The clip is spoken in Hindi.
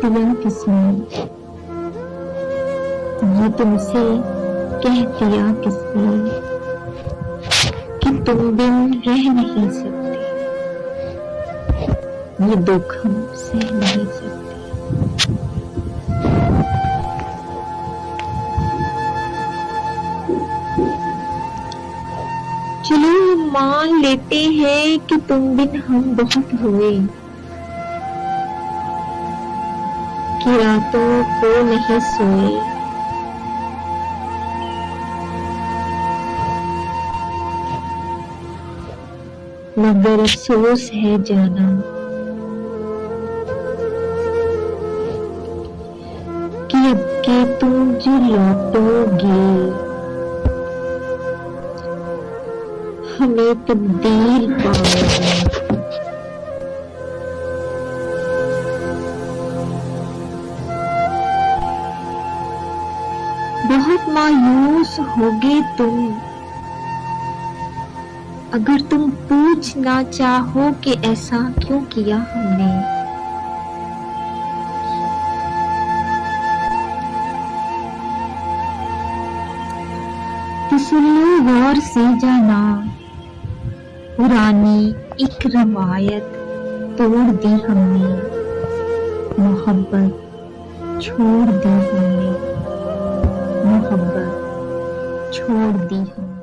दिया किसने, ये तुमसे कह दिया किसने कि तुम बिन रह नहीं सकते, ये दुख हम सह नहीं सकते। चलो मान लेते हैं कि तुम बिन हम बहुत रोए, कि रातों को नहीं सोए। मगर अफसोस है जाना कि अब के तुम जो लौटोगे हमें तब्दील पाओगे। बहुत मायूस होगे तुम अगर तुम पूछना चाहो कि ऐसा क्यों किया हमने। तो सुन लो गौर से जाना, पुरानी एक रवायत तोड़ दी हमने, मोहब्बत छोड़ दी हमने, मोहब्बत छोड़ दी हमने।